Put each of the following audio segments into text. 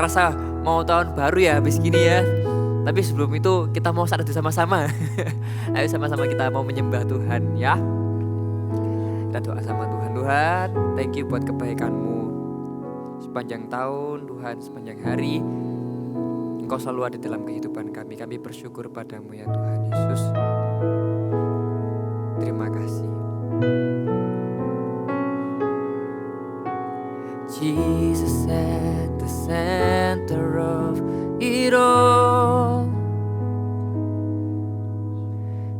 kerasa mau tahun baru ya habis gini ya. Tapi sebelum itu kita mau saat sama-sama. Ayo sama-sama kita mau menyembah Tuhan ya. Kita doa sama Tuhan. Tuhan, thank you buat kebaikan-Mu. Sepanjang tahun Tuhan, sepanjang hari Engkau selalu ada dalam kehidupan kami. Kami bersyukur padamu ya Tuhan Yesus. Terima kasih. Jesus at the center of it all.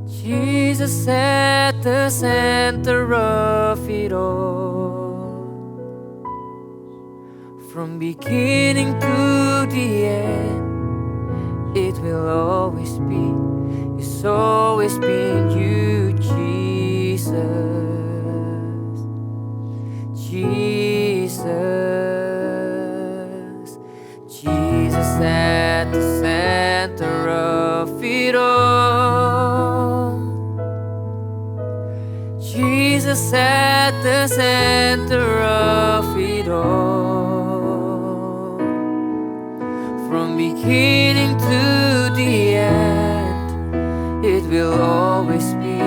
Jesus at the center of it all. From beginning to the end, it will always be. It's always been you, Jesus. Jesus. Jesus at the center of it all. Jesus at the center of it all. From beginning to the end, it will always be.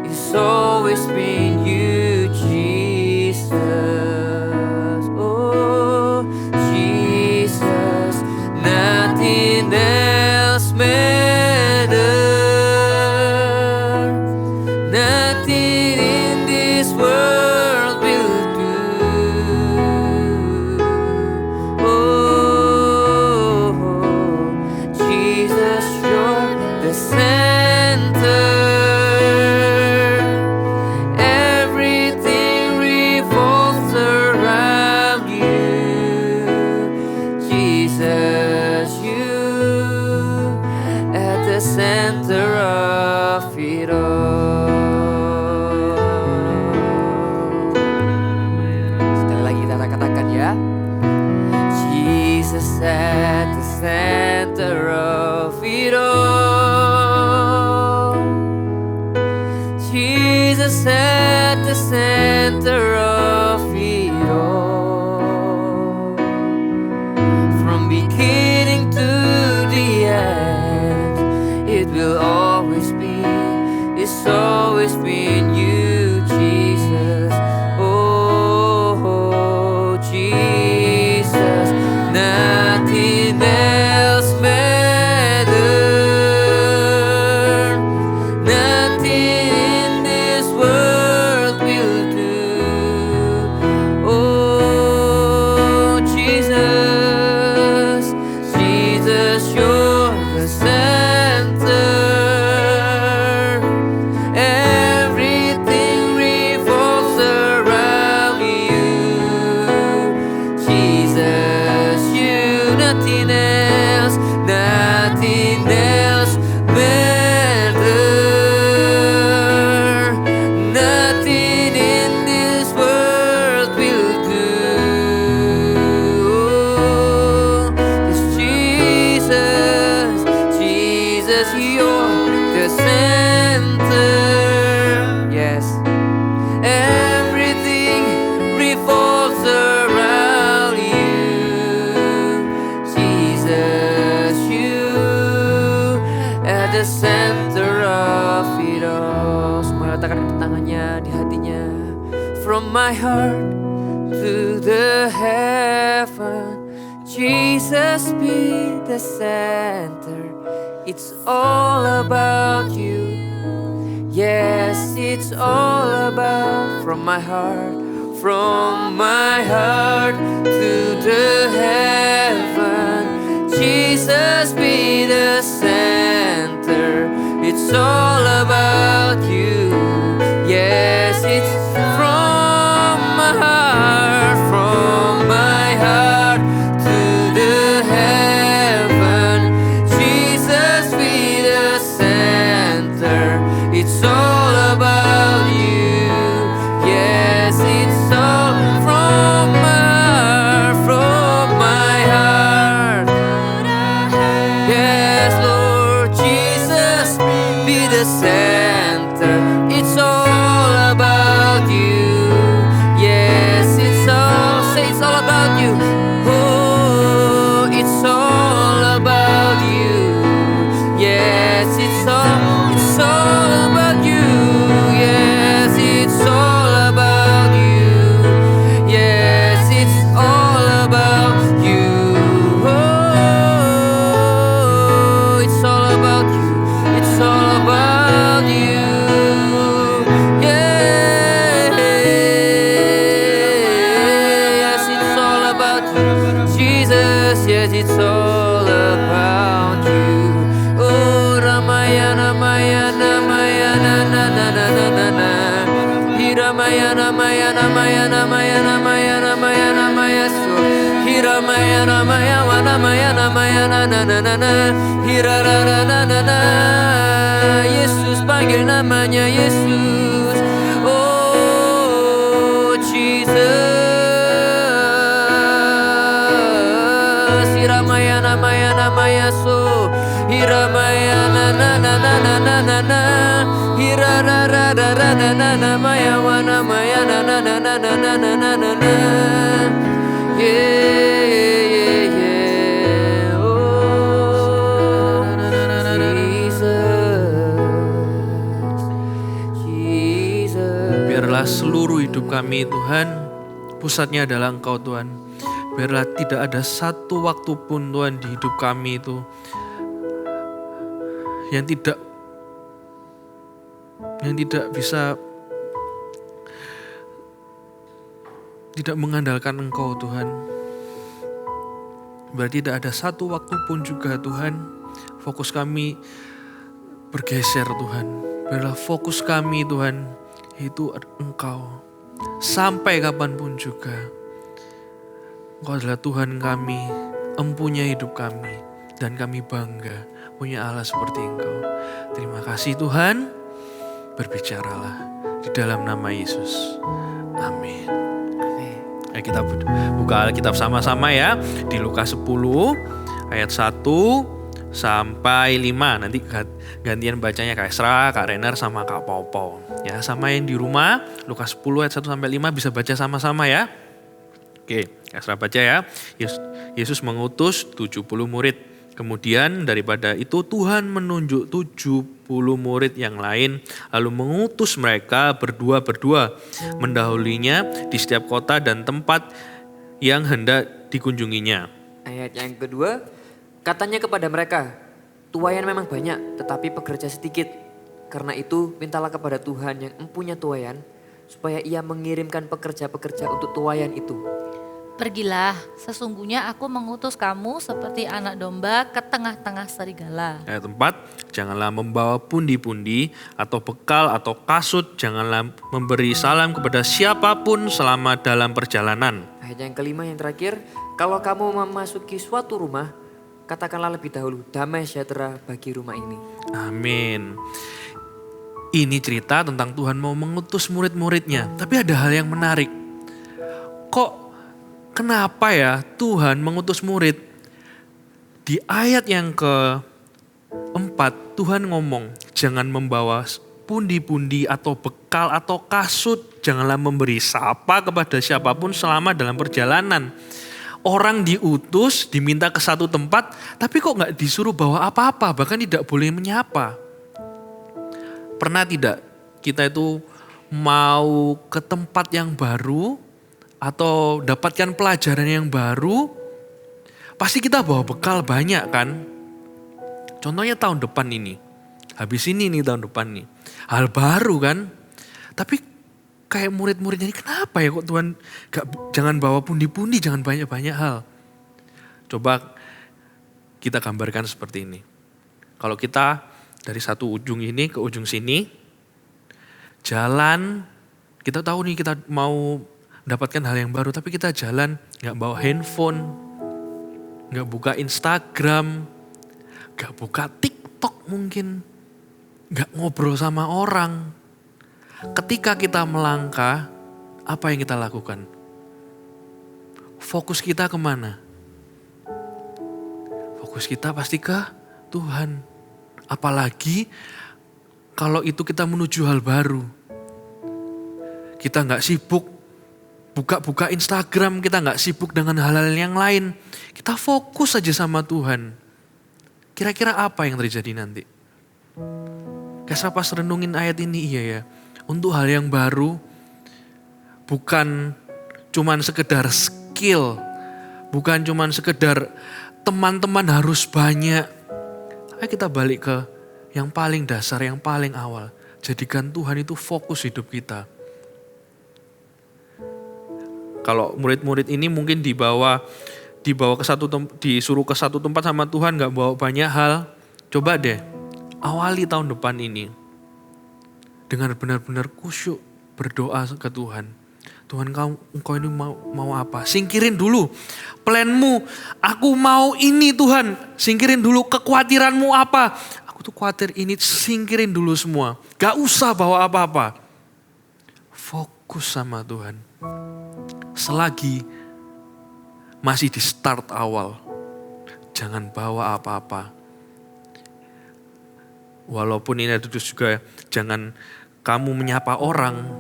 It's always been you, Jesus. Oh, Jesus, nothing else matters. Nothing in this world will do. Oh, Jesus, you're the center. Everything revolves around you. Jesus, you at the center of it all. Sekali lagi kita katakan ya. Jesus at the center of it all. Jesus at the center of it all. From beginning to the end, it will always be. It's always been you, Jesus. Oh, Jesus, nothing else matters. Nothing in this world will do. Oh, Jesus, Jesus, you're the center. Everything revolves around you. Jesus, you, nothing else matters. Nothing in this world will do. Oh, it's Jesus, Jesus, you're the center. Yes, everything revolves around you. Jesus, you at the center of it all. Semua letakkan tangannya di hatinya. From my heart to the heaven, Jesus be the center. It's all about you. Yes, it's all about. From my heart to the heaven, Jesus be the center. It's all about you. Yes, it's from my heart to the heaven, Jesus be the center. It's all about you. Yes, it's all from my heart. Yes, Lord Jesus, be the center. It's all about Hiramaya namaya namaya namaya namaya namaya namaya su. Hiramaya namaya wa namaya namaya na na na na na. Hirara na na na. Yesus, panggil namanya Yesus. Oh Jesus. Hiramaya namaya namaya su. Hiramaya na na na na na na na na. Hirara ra ra ra na na na maya wa namaya na na na na na na na na na na. Yeah yeah yeah. Oh Jesus. Jesus. Biarlah seluruh hidup kami Tuhan, pusatnya adalah Engkau Tuhan. Biarlah tidak ada satu waktu pun Tuhan di hidup kami itu yang tidak bisa tidak mengandalkan Engkau Tuhan. Berarti tidak ada satu waktu pun juga Tuhan fokus kami bergeser Tuhan. Biarlah fokus kami Tuhan itu Engkau. Sampai kapanpun juga Engkau adalah Tuhan kami, empunya hidup kami, dan kami bangga punya Allah seperti Engkau. Terima kasih Tuhan, berbicaralah di dalam nama Yesus. Amin. Ayo kita buka Alkitab sama-sama ya, di Lukas 10 ayat 1 sampai 5. Nanti gantian bacanya Kak Esra, Kak Renner sama Kak Popo. Ya, sama yang di rumah, Lukas 10 ayat 1 sampai 5 bisa baca sama-sama ya. Oke, Kak Esra baca ya. Yesus mengutus 70 murid. Kemudian daripada itu Tuhan menunjuk 70 murid yang lain, lalu mengutus mereka berdua-berdua mendahulinya di setiap kota dan tempat yang hendak dikunjunginya. Ayat yang kedua, katanya kepada mereka, tuaian memang banyak tetapi pekerja sedikit. Karena itu mintalah kepada Tuhan yang empunya tuaian supaya ia mengirimkan pekerja-pekerja untuk tuaian itu. Pergilah, sesungguhnya aku mengutus kamu seperti anak domba ke tengah-tengah serigala. Ayat 4, janganlah membawa pundi-pundi atau bekal atau kasut, janganlah memberi salam kepada siapapun selama dalam perjalanan. Ayat yang kelima yang terakhir, kalau kamu memasuki suatu rumah, katakanlah lebih dahulu, damai sejahtera bagi rumah ini. Amin. Ini cerita tentang Tuhan mau mengutus murid-muridnya, tapi ada hal yang menarik. Kenapa ya Tuhan mengutus murid? Di ayat yang keempat Tuhan ngomong, jangan membawa pundi-pundi atau bekal atau kasut, janganlah memberi sapa kepada siapapun selama dalam perjalanan. Orang diutus, diminta ke satu tempat, tapi kok gak disuruh bawa apa-apa, bahkan tidak boleh menyapa. Pernah tidak kita itu mau ke tempat yang baru, atau dapatkan pelajaran yang baru, pasti kita bawa bekal banyak kan. Contohnya tahun depan ini, habis ini nih tahun depan nih, hal baru kan. Tapi kayak murid-muridnya ini kenapa ya kok Tuhan jangan bawa pundi-pundi, jangan banyak-banyak hal. Coba kita gambarkan seperti ini. Kalau kita dari satu ujung ini ke ujung sini, jalan, kita tahu nih kita mau mendapatkan hal yang baru, tapi kita jalan gak bawa handphone, gak buka Instagram, gak buka TikTok mungkin, gak ngobrol sama orang. Ketika kita melangkah, apa yang kita lakukan? Fokus kita kemana? Fokus kita pasti ke Tuhan. Apalagi kalau itu kita menuju hal baru. Kita gak sibuk buka-buka Instagram, kita gak sibuk dengan hal-hal yang lain. Kita fokus saja sama Tuhan. Kira-kira apa yang terjadi nanti? Kayak pas renungin ayat ini, iya ya. Untuk hal yang baru, bukan cuman sekedar skill, bukan cuman sekedar teman-teman harus banyak. Ayo kita balik ke yang paling dasar, yang paling awal. Jadikan Tuhan itu fokus hidup kita. Kalau murid-murid ini mungkin dibawa ke disuruh ke satu tempat sama Tuhan, nggak bawa banyak hal. Coba deh, awali tahun depan ini dengan benar-benar khusyuk, berdoa ke Tuhan. Tuhan engkau ini mau apa? Singkirin dulu planmu. Aku mau ini Tuhan. Singkirin dulu kekhawatiranmu apa. Aku tuh khawatir ini, singkirin dulu semua. Gak usah bawa apa-apa. Fokus sama Tuhan. Selagi masih di start awal, jangan bawa apa-apa. Walaupun ini ada juga jangan kamu menyapa orang,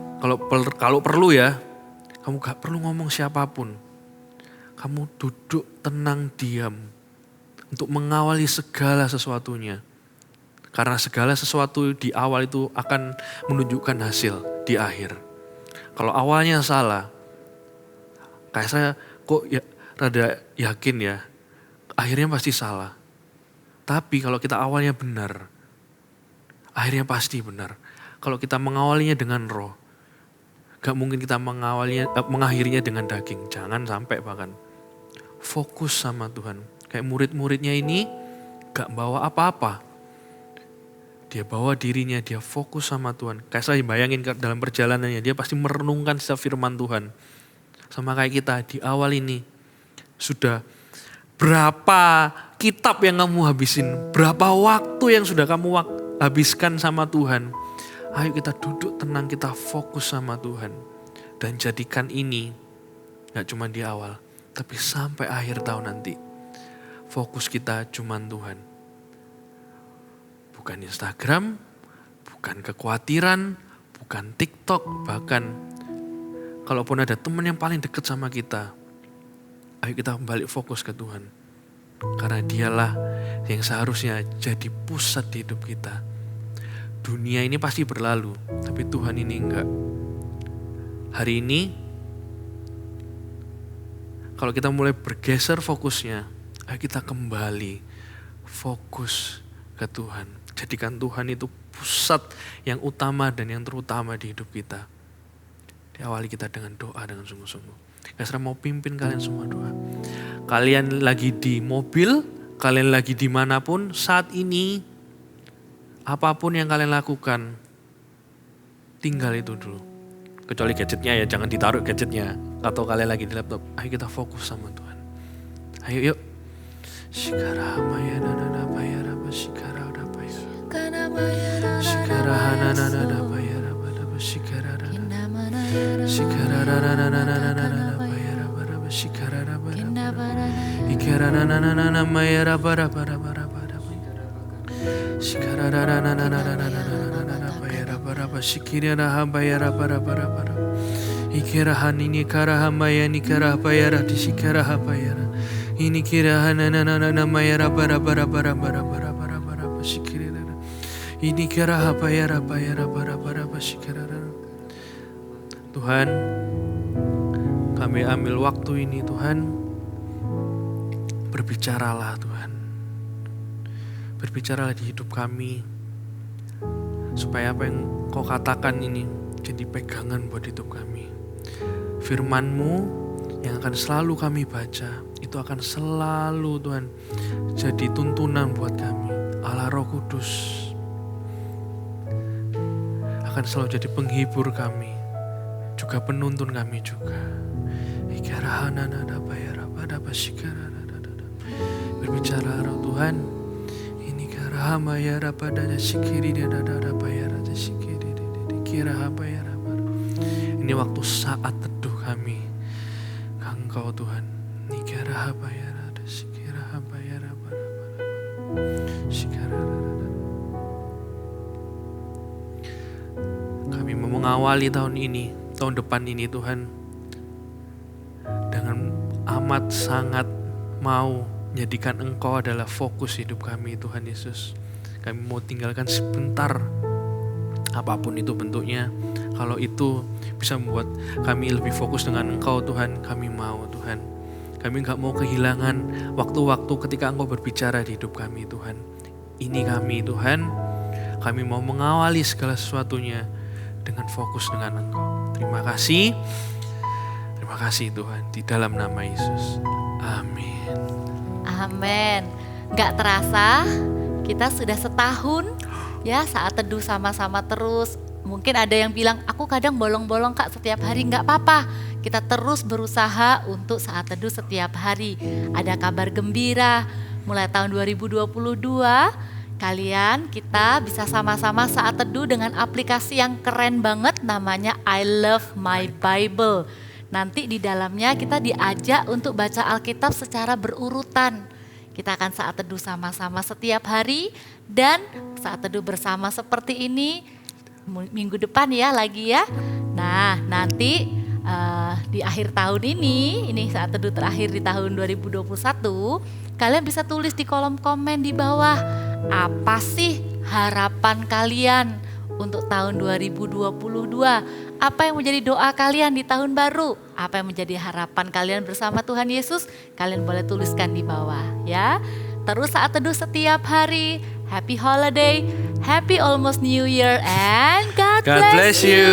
kalau perlu ya, kamu gak perlu ngomong siapapun. Kamu duduk tenang diam untuk mengawali segala sesuatunya. Karena segala sesuatu di awal itu akan menunjukkan hasil di akhir. Kalau awalnya salah, kayak saya kok ya, rada yakin ya, akhirnya pasti salah. Tapi kalau kita awalnya benar, akhirnya pasti benar. Kalau kita mengawalinya dengan roh, gak mungkin kita mengakhirinya dengan daging. Jangan sampai bahkan. Fokus sama Tuhan. Kayak murid-muridnya ini gak bawa apa-apa. Dia bawa dirinya, dia fokus sama Tuhan. Kayak saya bayangin dalam perjalanannya, dia pasti merenungkan setiap firman Tuhan. Sama kayak kita di awal ini. Sudah berapa kitab yang kamu habisin, berapa waktu yang sudah kamu habiskan sama Tuhan. Ayo kita duduk tenang, kita fokus sama Tuhan. Dan jadikan ini gak cuma di awal, tapi sampai akhir tahun nanti. Fokus kita cuma Tuhan. Bukan Instagram, bukan kekhawatiran, bukan TikTok. Bahkan kalaupun ada teman yang paling dekat sama kita, ayo kita balik fokus ke Tuhan. Karena dialah yang seharusnya jadi pusat di hidup kita. Dunia ini pasti berlalu, tapi Tuhan ini enggak. Hari ini, kalau kita mulai bergeser fokusnya, ayo kita kembali fokus ke Tuhan. Jadikan Tuhan itu pusat yang utama dan yang terutama di hidup kita. Diawali kita dengan doa dengan sungguh-sungguh. Saya mau pimpin kalian semua doa. Kalian lagi di mobil, kalian lagi dimanapun saat ini, apapun yang kalian lakukan, tinggal itu dulu. Kecuali gadgetnya ya, jangan ditaruh gadgetnya. Atau kalian lagi di laptop, ayo kita fokus sama Tuhan. Ayo yuk. Shikara maya nana paya raba shikara udah paya. Shikara nana paya raba raba shikara raba. Shikara nana paya raba raba shikara raba raba. Ikara nana maya raba raba raba raba raba. Shikara nana paya raba raba shikira nana paya raba raba raba. Ikara hanini kara hamaya ni kara paya raba shikara paya. Ini kira hanana mayara bara bara bara bara bara bara bara sikira. Ini kira apa ya bara bara bara sikira. Tuhan, kami ambil waktu ini Tuhan, berbicaralah Tuhan, berbicaralah di hidup kami, supaya apa yang Kau katakan ini jadi pegangan buat hidup kami. Firman-Mu yang akan selalu kami baca, itu akan selalu Tuhan jadi tuntunan buat kami. Allah Roh Kudus akan selalu jadi penghibur kami, juga penuntun kami juga. Berbicara Roh Tuhan, ini karahama ya pada sikiri dada bayar ada sikiri kira bayar. Ini waktu saat teduh kami, Engkau Tuhan. Nikara bayar ada sikira bayar apa. Kami mau mengawali tahun ini, tahun depan ini Tuhan, dengan amat sangat mau jadikan Engkau adalah fokus hidup kami Tuhan Yesus. Kami mau tinggalkan sebentar, apapun itu bentuknya, kalau itu bisa membuat kami lebih fokus dengan Engkau Tuhan, kami mau Tuhan. Kami gak mau kehilangan waktu-waktu ketika Engkau berbicara di hidup kami Tuhan. Ini kami Tuhan, kami mau mengawali segala sesuatunya dengan fokus dengan Engkau. Terima kasih Tuhan, di dalam nama Yesus. Amin. Amin. Gak terasa kita sudah setahun ya saat teduh sama-sama terus Mungkin ada yang bilang, aku kadang bolong-bolong Kak setiap hari, nggak apa-apa. Kita terus berusaha untuk saat teduh setiap hari. Ada kabar gembira, mulai tahun 2022, kita bisa sama-sama saat teduh dengan aplikasi yang keren banget namanya I Love My Bible. Nanti di dalamnya kita diajak untuk baca Alkitab secara berurutan. Kita akan saat teduh sama-sama setiap hari dan saat teduh bersama seperti ini minggu depan ya lagi ya. Nah nanti di akhir tahun ini saat teduh terakhir di tahun 2021, kalian bisa tulis di kolom komen di bawah, apa sih harapan kalian untuk tahun 2022? Apa yang menjadi doa kalian di tahun baru? Apa yang menjadi harapan kalian bersama Tuhan Yesus? Kalian boleh tuliskan di bawah ya. Terus saat teduh setiap hari. Happy holiday, happy almost New Year, and God bless you.